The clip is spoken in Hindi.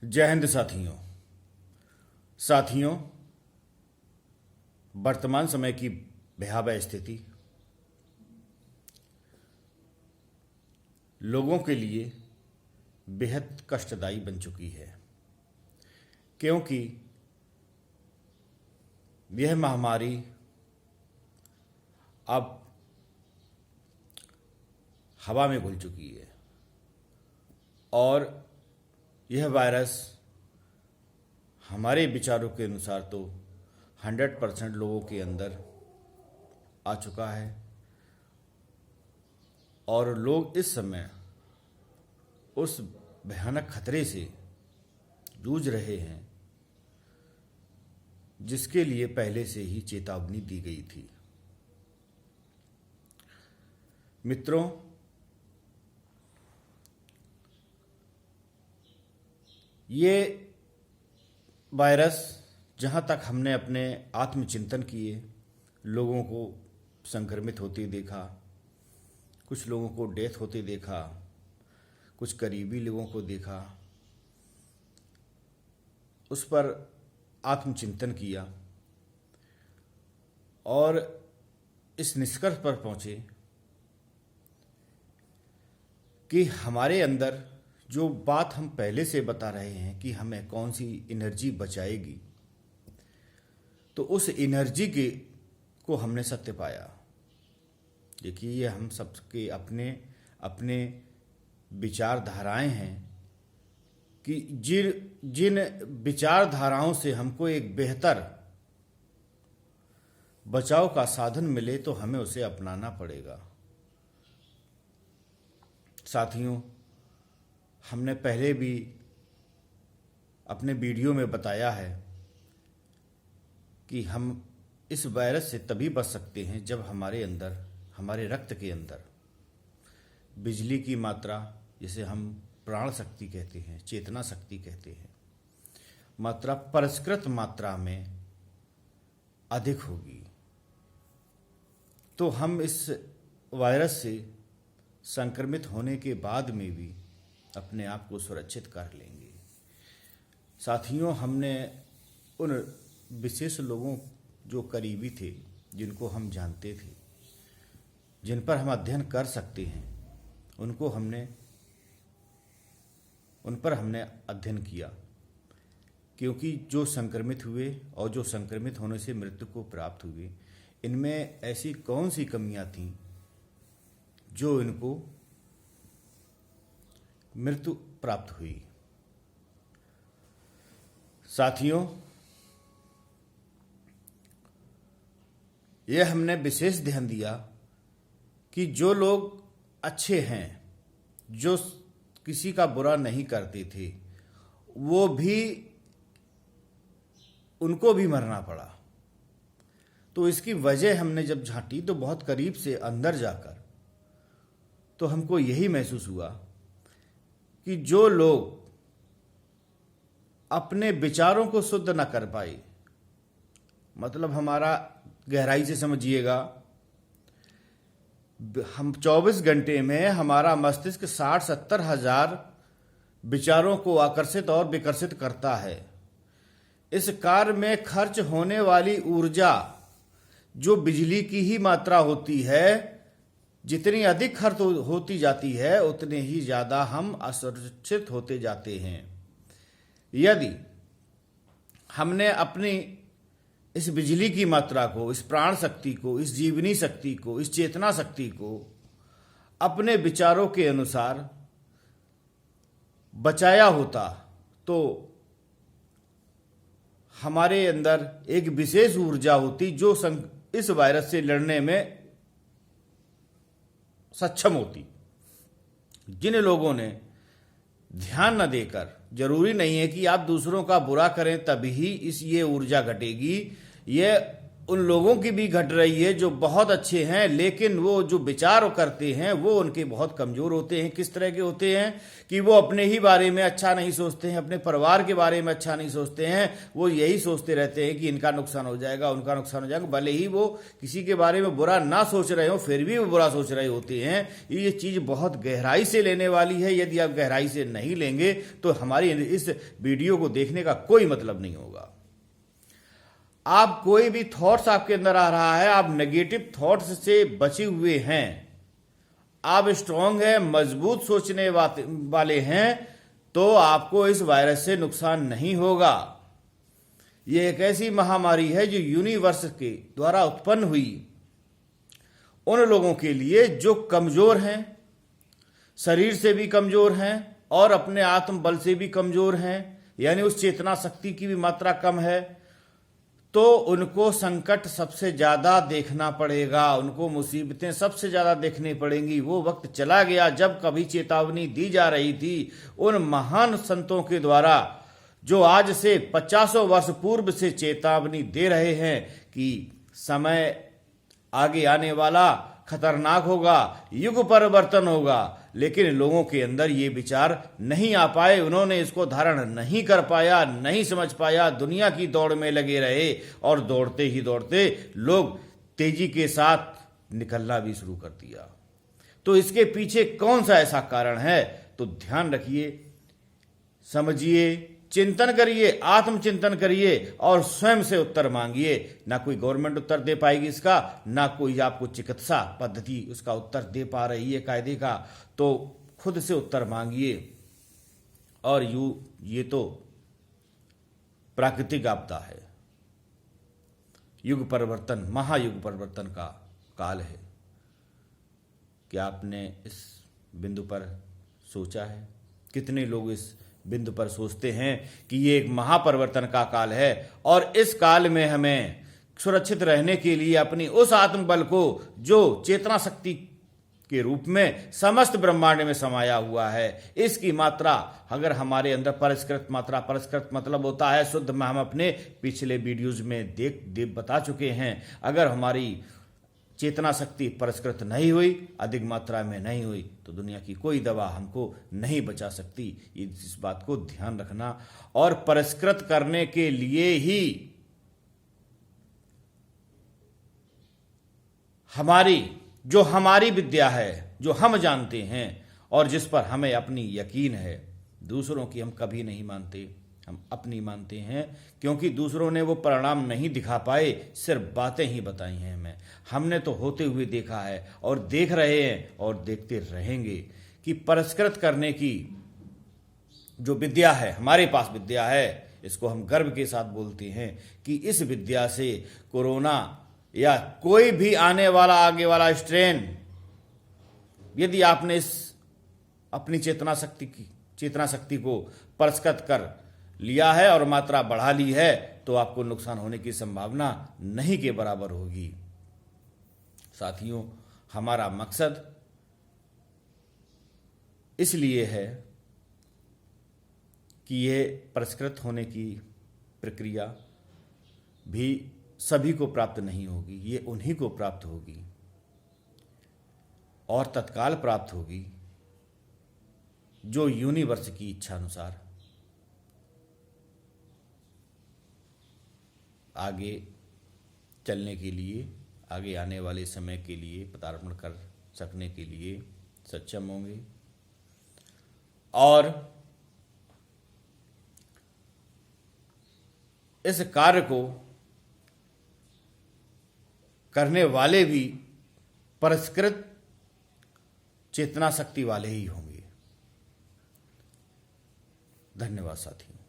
जय हिंद साथियों, वर्तमान समय की भयावह स्थिति लोगों के लिए बेहद कष्टदायी बन चुकी है, क्योंकि यह महामारी अब हवा में घुल चुकी है और यह वायरस हमारे विचारों के अनुसार तो 100% लोगों के अंदर आ चुका है और लोग इस समय उस भयानक खतरे से जूझ रहे हैं जिसके लिए पहले से ही चेतावनी दी गई थी। मित्रों, ये वायरस जहाँ तक हमने अपने आत्मचिंतन किए, लोगों को संक्रमित होते देखा, कुछ लोगों को डेथ होते देखा, कुछ करीबी लोगों को देखा, उस पर आत्मचिंतन किया और इस निष्कर्ष पर पहुँचे कि हमारे अंदर जो बात हम पहले से बता रहे हैं कि हमें कौन सी एनर्जी बचाएगी, तो उस एनर्जी को हमने सत्य पाया। देखिए, ये हम सबके अपने अपने विचारधाराएं हैं कि जिन विचारधाराओं से हमको एक बेहतर बचाव का साधन मिले तो हमें उसे अपनाना पड़ेगा। साथियों, हमने पहले भी अपने वीडियो में बताया है कि हम इस वायरस से तभी बच सकते हैं जब हमारे अंदर, हमारे रक्त के अंदर बिजली की मात्रा, जिसे हम प्राण शक्ति कहते हैं, चेतना शक्ति कहते हैं, मात्रा परिष्कृत मात्रा में अधिक होगी तो हम इस वायरस से संक्रमित होने के बाद में भी अपने आप को सुरक्षित कर लेंगे। साथियों, हमने उन विशेष लोगों जो करीबी थे, जिनको हम जानते थे, जिन पर हम अध्ययन कर सकते हैं, उन पर हमने अध्ययन किया, क्योंकि जो संक्रमित हुए और जो संक्रमित होने से मृत्यु को प्राप्त हुए, इनमें ऐसी कौन सी कमियां थीं जो इनको मृत्यु प्राप्त हुई। साथियों, यह हमने विशेष ध्यान दिया कि जो लोग अच्छे हैं, जो किसी का बुरा नहीं करते थे, वो भी, उनको भी मरना पड़ा। तो इसकी वजह हमने जब झांटी तो बहुत करीब से अंदर जाकर तो हमको यही महसूस हुआ कि जो लोग अपने विचारों को शुद्ध न कर पाए, मतलब हमारा गहराई से समझिएगा, हम 24 घंटे में हमारा मस्तिष्क 60-70 हजार विचारों को आकर्षित और विकर्षित करता है। इस कार्य में खर्च होने वाली ऊर्जा जो बिजली की ही मात्रा होती है, जितनी अधिक खर्च होती जाती है उतने ही ज्यादा हम असुरक्षित होते जाते हैं। यदि हमने अपनी इस बिजली की मात्रा को, इस प्राण शक्ति को, इस जीवनी शक्ति को, इस चेतना शक्ति को अपने विचारों के अनुसार बचाया होता तो हमारे अंदर एक विशेष ऊर्जा होती जो इस वायरस से लड़ने में सक्षम होती। जिन लोगों ने ध्यान न देकर, जरूरी नहीं है कि आप दूसरों का बुरा करें तभी ये ऊर्जा घटेगी, ये उन लोगों की भी घट रही है जो बहुत अच्छे हैं, लेकिन वो जो विचार करते हैं वो उनके बहुत कमजोर होते हैं। किस तरह के होते हैं कि वो अपने ही बारे में अच्छा नहीं सोचते हैं, अपने परिवार के बारे में अच्छा नहीं सोचते हैं। वो यही सोचते रहते हैं कि इनका नुकसान हो जाएगा, उनका नुकसान हो जाएगा। भले ही वो किसी के बारे में बुरा ना सोच रहे हो, फिर भी वो बुरा सोच रहे होते हैं। ये चीज़ बहुत गहराई से लेने वाली है। यदि आप गहराई से नहीं लेंगे तो हमारी इस वीडियो को देखने का कोई मतलब नहीं होगा। आप कोई भी थॉट्स आपके अंदर आ रहा है, आप नेगेटिव थॉट्स से बचे हुए हैं, आप स्ट्रांग हैं, मजबूत सोचने वाले हैं, तो आपको इस वायरस से नुकसान नहीं होगा। यह एक ऐसी महामारी है जो यूनिवर्स के द्वारा उत्पन्न हुई उन लोगों के लिए जो कमजोर हैं, शरीर से भी कमजोर हैं और अपने आत्म बल से भी कमजोर हैं, यानी उस चेतना शक्ति की भी मात्रा कम है। तो उनको संकट सबसे ज्यादा देखना पड़ेगा, उनको मुसीबतें सबसे ज्यादा देखनी पड़ेंगी। वो वक्त चला गया जब कभी चेतावनी दी जा रही थी उन महान संतों के द्वारा, जो आज से 50 वर्ष पूर्व से चेतावनी दे रहे हैं कि समय आगे आने वाला खतरनाक होगा, युग परिवर्तन होगा। लेकिन लोगों के अंदर ये विचार नहीं आ पाए, उन्होंने इसको धारण नहीं कर पाया, नहीं समझ पाया, दुनिया की दौड़ में लगे रहे और दौड़ते ही दौड़ते लोग तेजी के साथ निकलना भी शुरू कर दिया। तो इसके पीछे कौन सा ऐसा कारण है? तो ध्यान रखिए, समझिए, चिंतन करिए, आत्मचिंतन करिए और स्वयं से उत्तर मांगिए। ना कोई गवर्नमेंट उत्तर दे पाएगी इसका, ना कोई आपको चिकित्सा पद्धति उसका उत्तर दे पा रही है कायदे का। तो खुद से उत्तर मांगिए। और ये तो प्राकृतिक आपदा है, युग परिवर्तन, महायुग परिवर्तन का काल है। क्या आपने इस बिंदु पर सोचा है? कितने लोग इस बिंदु पर सोचते हैं कि ये एक महापरिवर्तन का काल है और इस काल में हमें सुरक्षित रहने के लिए अपनी उस आत्मबल को, जो चेतना शक्ति के रूप में समस्त ब्रह्मांड में समाया हुआ है, इसकी मात्रा अगर हमारे अंदर परिष्कृत मात्रा, परिष्कृत मतलब होता है शुद्ध में, हम अपने पिछले वीडियोज में बता चुके हैं। अगर हमारी चेतना शक्ति परिष्कृत नहीं हुई, अधिक मात्रा में नहीं हुई, तो दुनिया की कोई दवा हमको नहीं बचा सकती। इस बात को ध्यान रखना। और परिष्कृत करने के लिए ही हमारी विद्या है, जो हम जानते हैं और जिस पर हमें अपनी यकीन है, दूसरों की हम कभी नहीं मानते, हम अपनी मानते हैं। क्योंकि दूसरों ने वो परिणाम नहीं दिखा पाए, सिर्फ बातें ही बताई हैं हमें। हमने तो होते हुए देखा है और देख रहे हैं और देखते रहेंगे कि परिष्कृत करने की जो विद्या है, हमारे पास विद्या है, इसको हम गर्व के साथ बोलते हैं कि इस विद्या से कोरोना या कोई भी आने वाला आगे वाला स्ट्रेन, यदि आपने इस अपनी चेतना शक्ति को परिष्कृत कर लिया है और मात्रा बढ़ा ली है, तो आपको नुकसान होने की संभावना नहीं के बराबर होगी। साथियों, हमारा मकसद इसलिए है कि यह परिष्कृत होने की प्रक्रिया भी सभी को प्राप्त नहीं होगी, ये उन्हीं को प्राप्त होगी और तत्काल प्राप्त होगी जो यूनिवर्स की इच्छा अनुसार आगे चलने के लिए, आगे आने वाले समय के लिए पदार्पण कर सकने के लिए सक्षम होंगे। और इस कार्य को करने वाले भी परिष्कृत चेतना शक्ति वाले ही होंगे। धन्यवाद साथियों।